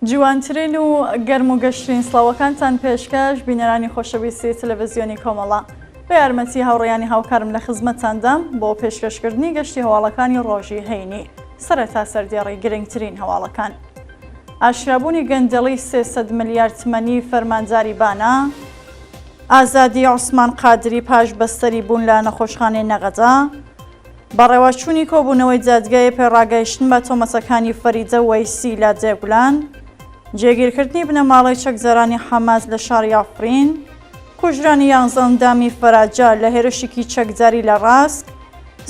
جوانترین و گەرم و گەشترین سڵاوەکانتان پێشکەش بینەرانی خۆشەویستی تەلەڤیزیۆنی کۆمەڵە بە یارمەتی هاوڕێیانی هاوکارم لە خزمەتتاندام بۆ پێشکەشکردنی گەشتی هەواڵەکانی ڕۆژی هەینی سەرەتا سەردێڕی گرنگترین هەواڵەکان. ئاشرابوونی گەندەڵی 300 ملیار تمەنی فەرمانجاری بانە، ئازادی عوسمان قادری پاش بەستەری بوون لە نەخۆشخانەی نەغەزا، بەڕێوەچوونی کۆبوونەوەی جادگای پێڕاگەیشتن بە تۆمەتەکانی فەریدە وەیسی لە جێگولان، جێگیرکردنی بنەماڵەی چەکجەرانی حەماس لە شاری ئافرین، کوژرانی 11 ئەندامی فەراجا لە هێرشێکی چەکجاری لە ڕاست،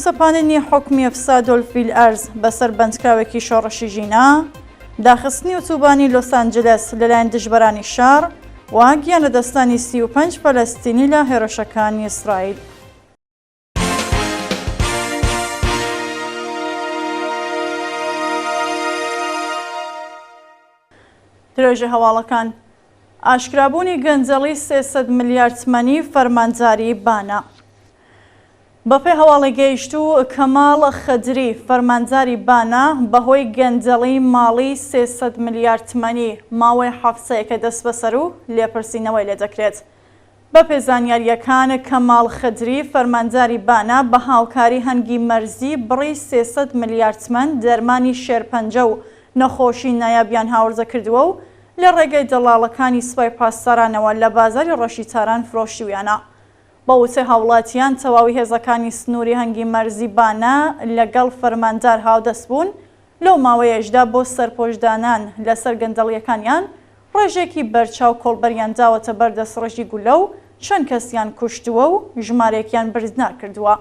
سەپاندنی حوکمی ئەفسادۆل فیل ئەرز بەسەر بەندکراوێکی شۆڕەشی ژینا، داخستنی ئۆتۆبانی لۆس ئانجلس لەلایەن دژبەرانی شار و گیانەدەستانی 35 فەلەستینی لە هێرشەکانی ئیسرائیل. درێژە هەواڵەکان. ئاشکرابوونی گەنجەڵی 300 ملیار تمەنی فەرمانجاری بانە. بەپێی هەواڵی گەیشتوو کەماڵ خەدری فەرمانجاری بانە بەهۆی گەنجەڵی ماڵی 300 ملیار تمەنی ماوەی هەفتەیەکە دەست بەسەر و لێپرسینەوەی لێ دەکرێت. بەپێی زانیاریەکان کەماڵ خەدری فەرمانجاری بانە بە هاوکاری هەنگی مەرزی بڕی 300 ملیار تمەن دەرمانی شێرپەنجە و نەخۆشی نایابیان هاوردە کردووە و لە ڕێگەی دەڵاڵەکانی سوپای پاسدارانەوە لە بازاری ڕەشی تاران فرۆشیویانە. بە وتەی هاوڵاتیان تەواوی هێزەکانی سنووری هەنگی مەرزی بانە لەگەڵ فەرماندار هاودەست بوون لەو ماوەیەشدا بۆ سەرپۆشدانان لەسەر گەندەڵیەکانیان ڕێژێکی بەرچاو کۆڵبەریان داوەتە بەردەستڕەشی گولە و چەند کەسیان کوشتووە و ژمارەیەکیان بریندار کردووە.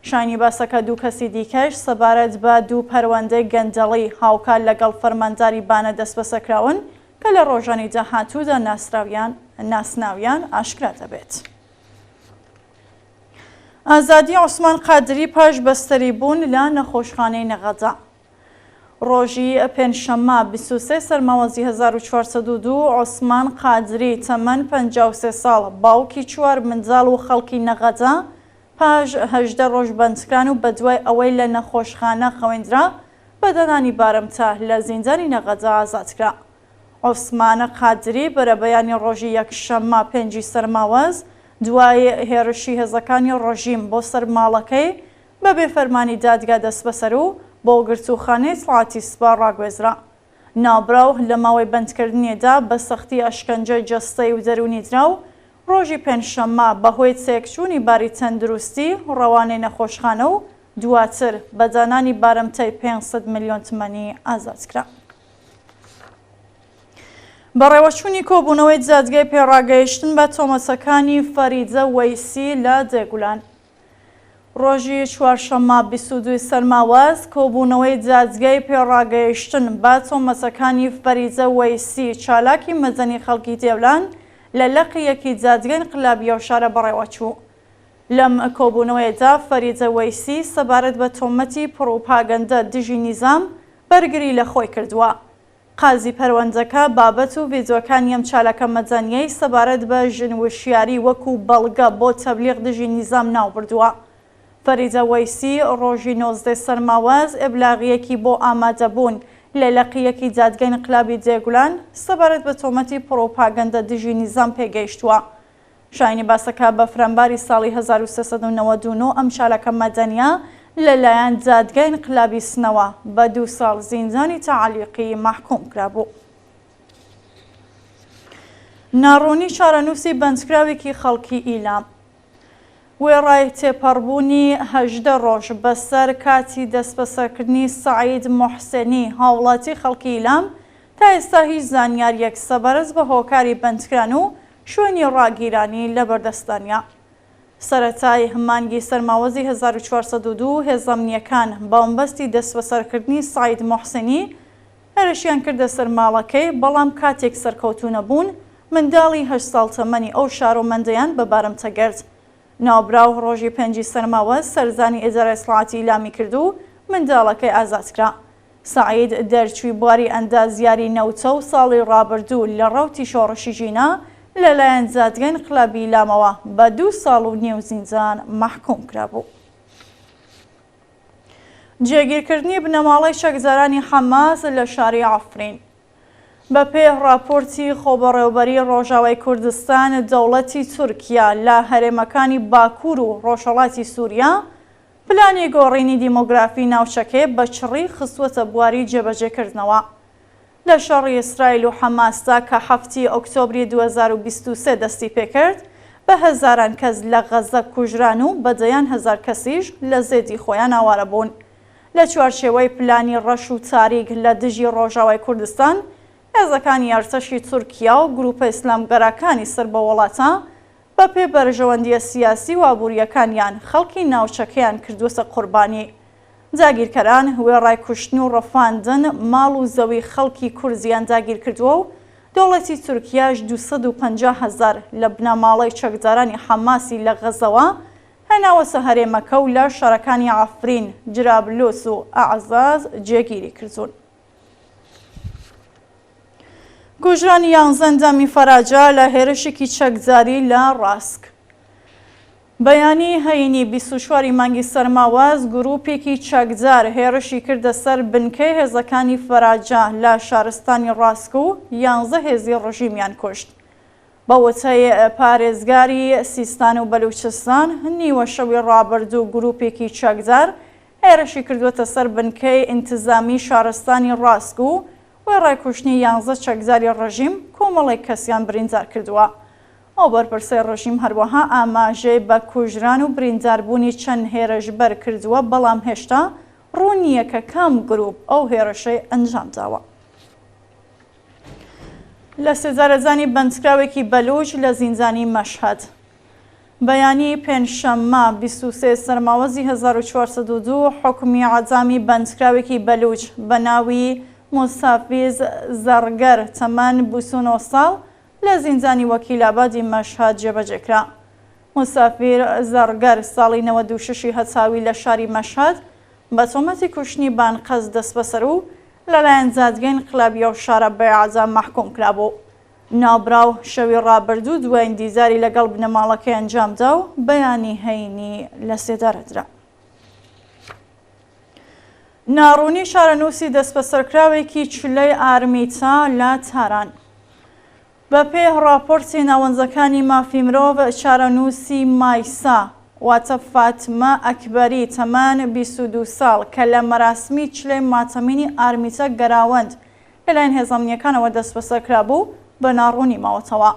شانی باسەکە دوو کەسی دیکەش سەبارەت بە دوو پەروەندەی گەندەڵی هاوکار لەگەڵ فەرمانداری بانە دەست بەسەرکراون کە لە ڕۆژانی داهاتوودا ناسناویان ئاشکرا دەبێت. ئازادی عوسمان قادری پاش بەستەری بوون لە نەخۆشخانەی نەغەزا. ڕۆژی پێنجشەممە 23 سەرماوەزی 1402 عوسمان قادری تەمەن 53 ساڵ باوکی 4 منداڵ و خەڵکی نەغەزا پاش 18 ڕۆژ بەندکران و بەدوای ئەوەی لە نەخۆشخانە خەوێندرا بە دەنانی بارەمتە لە زیندانی نەغەزا ئازادکرا. عوسمانە قادری بەرەبەیانی ڕۆژی یەکشەممە 5 سەرماوەز دوای هێرشی هێزەکانی ڕۆژیم بۆ سەر ماڵەکەی بەبێ فەرمانی دادگا دەست بەسەر و بۆ گرتوخانەی سڵاتی سوپا ڕاگوێزرا. ناوبراو لە ماوەی بەندکردنیەدا بە سەختی ئەشکەنجە جەستەی و دەرونی درا و ڕۆژی پێنجشەممە بەهۆی چێکچوونی باری تەندروستی ڕەوانەی نەخۆشخانە و دواتر بەدانانی بارەمتەی 500 ملیۆن تمەنی ئازادکرا. بەڕێوەچوونی کۆبوونەوەی جادگای پێڕاگەیشتن بە تۆمەتەکانی فەریدە وەیسی لە جێگولان. ڕۆژی چوارشەممە 22 سەرماوەز کۆبوونەوەی جادگای پێڕاگەیشتن بە تۆمەتەکانی فەریدە وەیسی چالاکی مەدەنی خەڵکی دێولان لە لەقیەکی جادگای انقلابیە و شارە بەڕێوەچوو. لەم کۆبوونەوەیدا فەریدە وەیسی سەبارەت بە تۆمەتی پڕۆپاگەندە دژی نیزام بەرگری لە خۆی کردووە. قازی پەروەندەکە بابەت و ڤیدیۆکانی ئەم چالەکە مەدەنیەی سەبارەت بە ژنوشیاری وەکو بەڵگە بۆ تەبلیغ دژی نیزام ناوبردووە. فەریدە وەیسی ڕۆژی 19 سەرماوەز ئێبلاغیەکی بۆ ئامادەبوون لە لەقیەکی جادگای انقلابی جێگولان سەبارەت بە تۆمەتی پڕۆپاگەندە دژی نیزام پێگەیشتووە. شایانی باسەکە بە فرەمباری ساڵی 1399 ئەم چالەکە مەدەنیە لەلایەن جادگای انقلابی سنەوە بە 2 ساڵ زیندانی تەعالیقی مەحکوم کرابوو. ناڕوونی چارەنووسی بەندکراوێکی خەڵکی ئیلام. وێڕای تێپەڕبوونی 18 ڕۆژ بەسەر کاتی دەستبەسەرکردنی سەعید موحسێنی هاوڵاتی خەڵکی ئیلام تا ئێستا هیچ زانیاریەک سەبارەت بە هۆکاری بەندکران و شوێنی ڕاگیرانی لە بەردەستانیا. سەرەتای مانگی سەرماوەزی 1402 هێزەمنیەکان بەڵمبەستی دەستبەسەرکردنی سەعید موحسێنی هێرشیان کردە سەر ماڵەکەی بەڵام کاتێک سەرکەوتوو نەبوون منداڵی 8 ساڵ تەمەنی ئەو شارۆمەندەیان بە بارەمتە گرت. ناوبراو ڕۆژی 5 سەرماوەز سەرزانی ئێزارای سڵاتی ئیلامی کرد و منداڵەکەی ئازادکرا. سەعید دەرچووی بواری ئەندازیاری نەوتە و ساڵی ڕابردوو لە ڕەوتی شۆڕشی ژینا لەلایەن جادگای انقلابی ئیلامەوە بە 2 ساڵ و نیو زیندان مەحکوم کرابوو. جێگیرکردنی بنەماڵەی چەکجەرانی حەماس لە شاری ئافرین. بەپێی راپۆرتی خۆبەڕێوەبەری ڕۆژاوای کوردستان، دەوڵەتی تورکیا لە هەرێمەکانی باکوور و ڕۆژهەڵاتی سووریا پلانی گۆڕینی دیمۆگرافی ناوچەکەی بە چڕی خستووەتە بواری جێبەجێکردنەوە. لە شەڕی ئیسرائیل و حەماسدا کە 7 ئۆکتۆبری 2023 دەستی پێکرد، بە هەزاران کەس لە غەزە کوژران و بەدەیان هەزار کەسیش لە زێدی خۆیان ئاوارە بوون. لە چوارچێوەی پلانی ڕەش و تاریک لە دژی ڕۆژاوای کوردستان، هێزەکانی ئەرتەشی تورکیا و گروپە ئیسلامگەرەکانی سەر بە وڵاتە بەپێ بەرژەوەندیە سیاسی و ئابوووریەکانیان خەڵکی ناوچەکەیان کردووەتە قوربانی. جاگیرکەران وێڕای کوشتن و ڕەفاندن ماڵ و زەوی خەڵکی کورزیان داگیر کردووە و دەوڵەتی تورکیاش 250,000 لە بنەماڵەی چەکدارانی حەماسی لە غەزەوە هەناوەتە هەرێمەکە و لە شارەکانی عەفرین، جرابلوس و ئەعزاز جێگیری کردوون. کوژرانی 11 ئەندامی فەراجا لە هێرشێکی چەکداری لە ڕاسک. بەیانی هەینی 24 مانگی سەرماوەز گروپێکی چەکدار هێرشی کردە سەر بنکەی هێزەکانی فەراجا لە شارستانی ڕاسک و 11 هێزی ڕژیمیان کوشت. بە وتەی پارێزگاری سیستان و بەلوچستان، نیوە شەوی ڕابردوو گروپێکی چەکدار هێرشی کردووەتە سەر بنکەی ئینتزامی شارستانی ڕاسک و وێڕای کوشتنی 11 چەکداری ڕژیم کۆمەڵێک کەسیان بریندار کردووە. ئەو بەرپرسەی ڕژیم هەروەها ئاماژەی بە کوژران و برینداربوونی چەند هێرشبەر کردووە، بەڵام هێشتا ڕوونیە کە کام گروپ ئەو هێرشەی ئەنجام داوە. لە سێزارەزانی بەندکراوێکی بەلوچ لە زیندانی مەشهەد. بەیانی پێنجشەممە 23 سەرماوەزی 1402 حکمی عەدامی بەندکراوێکی بەلوچ بە ناوی موسافیز زەرگەر تەمەن 29 ساڵ لە زیندانی وەکیلابادی مەشهەد جێبەجێکرا. موسافیر زەرگەر ساڵی 96 هەتاوی لە شاری مەشهەد بە تۆمەتی کوشتنی بانقەز دەست بەسەر و لەلایەن زادگەی ئینقلابیە و شارە بەعەدام مەحکوم کرابوو. ناوبراو شەوی ڕابردوو دوای ئیندیزاری لەگەڵ بنەماڵەکەی ئەنجامدا و بەیانی هەینی لە سێدارەدرا. ناڕوونی شارەنووسی دەست بەسەرکراوێکی چلەی ئارمیتا لە تاران. بەپێی راپۆرتی ناوەندەکانی مافی مرۆڤ، چارەنووسی مایسا واتە فاتمە ئەکبەری تەمەن 22 ساڵ کە لە مەراسمی چلەی ماتەمینی ئارمیتە گەراوەند لەلایەن هێزەمنیەکانەوە دەست بەسەرکرا بوو، بە ناڕوونی ماوەتەوە.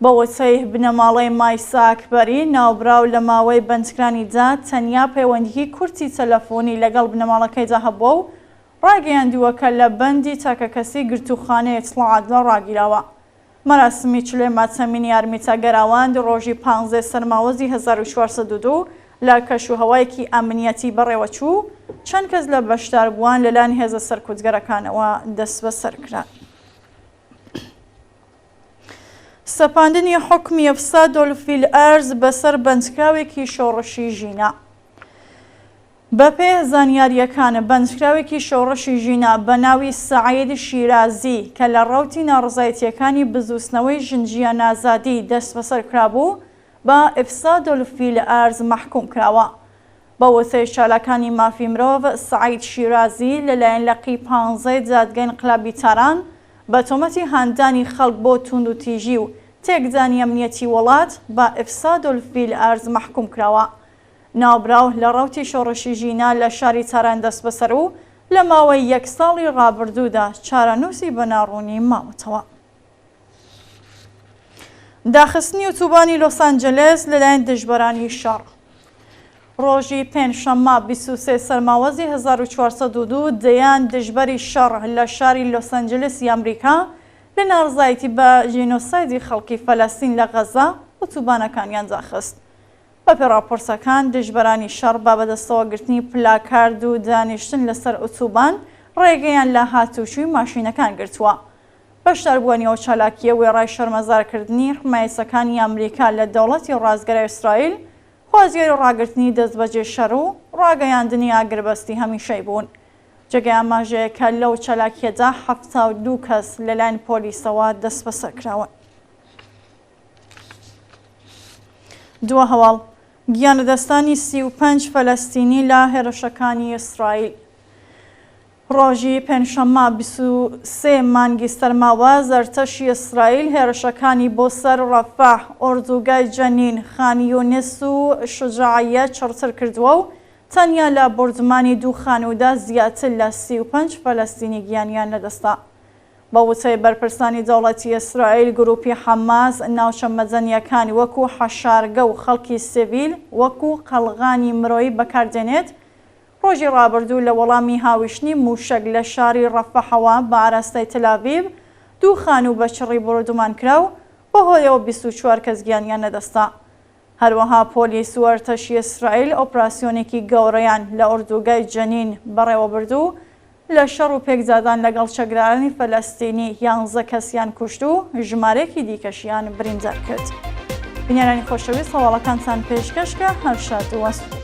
بە وتەی بنەماڵەی مایسا ئەکبەری، ناوبراو لە ماوەی بەندکرانیدا تەنیا پەیوەندیی کورتی تەلەفۆنی لەگەڵ بنەماڵەکەیدا هەبووە و ڕاگەیاندووە کە لە بەندی تاکەکەسی گرتوخانەی ئیتڵاعات لە ڕاگیراوە. مەراسمی چلێ ماتەمینی ئارمیتا گەراوەند ڕۆژی 15 سەرماوەزی 1402 لە کەشوهەوایەکی ئەمنیەتی بەڕێوەچوو، چەند کەس لە بەشداربووان لەلایەن هێزە سەرکوتگەرەکانەوە دەست بەسەر کرا. سەپاندنی حکمی ئەفساد فیل ئەرز بەسەر بەندکراوێکی شۆڕشی ژینە. بەپێی زانیاریەکان، بەندکراوێکی شۆڕشی ژینە بە ناوی سەعید شیرازی کە لە ڕەوتی ناڕزایەتیەکانی بزوسنەوەی ژنجیە نازادی دەست بەسەر کرابوو، بە ئەفساد فیل ئەرز مەحکوم کراوە. بە وتەی چالاکانی مافی مرۆڤ، سەعید شیرازی لەلایەن لەقی 15 دادگای ئینقلابی تاران بە تۆمەتی هاندانی خەڵک بۆ توند و تیژی و تێکدانی ئەمنیەتی وڵات بە ئەفساد فیل ئەرز مەحکوم کراوە. ناوبراو لە ڕەوتی شۆڕشی ژینە لە شاری تاران دەست بەسەر و لە ماوەی 1 ساڵی ڕابردوودا چارەنووسی بە ناڕوونی ماوەتەوە. داخستنی ئۆتۆبانی لۆس ئانجلس لەلایەن دژبەرانی شەڕ. ڕۆژی پێنجشەممە 23 سەرماوەزی 1402 دەیان دژبەری شەڕ لە شاری لۆس ئانجلسی ئەمریکا لە ناڕزایەتی بە ژینۆسایدی خەڵکی فەلەستین لە غەزە ئۆتۆبانەکانیان داخست. بەپێی راپۆرتەکان، دژبەرانی شەڕ با بەدەستەوەگرتنی پلاکارد و دانیشتن لەسەر ئۆتۆبان ڕێگەیان لە هاتوچووی ماشینەکان گرتووە. بەشداربوونیەوە چالاکیە وێڕای شەرمەزارکردنی حمایەتەکانی ئەمریکا لە دەوڵەتی ڕازگەرای ئیسرائیل، خوازیاری ڕاگرتنی دەستبەجێ شەڕ و ڕاگەیاندنی ئاگربەستی هەمیشەی بوون. جێگای ئاماژەیەکە لەو چالاکیەدا 72 کەس لەلایەن پۆلیسەوە دەست بەسەر کراون. دووە هەواڵ گیانەدەستانی 35 فەلەستینی لە هێرشەکانی ئیسرائیل. ڕۆژی پێنجشەممە 23 مانگی سەرماوە زەرتەشی ئیسرائیل هێرشەکانی بۆ سەر ڕەفاح، ئۆردوگای جەنین، خان یونس و شوجاعیە چڕتر کردووە و تەنیا لە بردمانی دوو خانوودا زیاتر لە 35 فەلەستینی گیانیان لەدەستا. بە وتەی بەرپرسانی دەوڵەتی ئیسرائیل، گروپی حەماس ناوچە مەدەنیەکانی وەکو حەشارگە و خەڵکی سیڤیل وەکو قەڵغانی مرۆیی بەکاردێنێت. ڕۆژی ڕابردوو لە وەڵامی هاویشتنی موشک لە شاری ڕەفەحەوە بە ئاراستەی تەل‌ئاڤیڤ دوو خانوو بە چڕی بڕودمان کراو، بەهۆیەوە 24 کەس گیانیان لەدەستا. هەروەها پۆلیس و ئەرتەشی ئیسرائیل ئۆپراسیۆنێکی گەورەیان لە ئۆردوگای جەنین بەڕێوە بردو لە شەڕ و پێکزادان لەگەڵ چەکدارانی فەلەستینی 11 کەسیان کوشت و ژمارەیەکی دیکەشیان بریندار کرد. بینەرانی خۆشەویست، هەواڵەکانتان پێشکەشکە هەر شاد و وەسوود.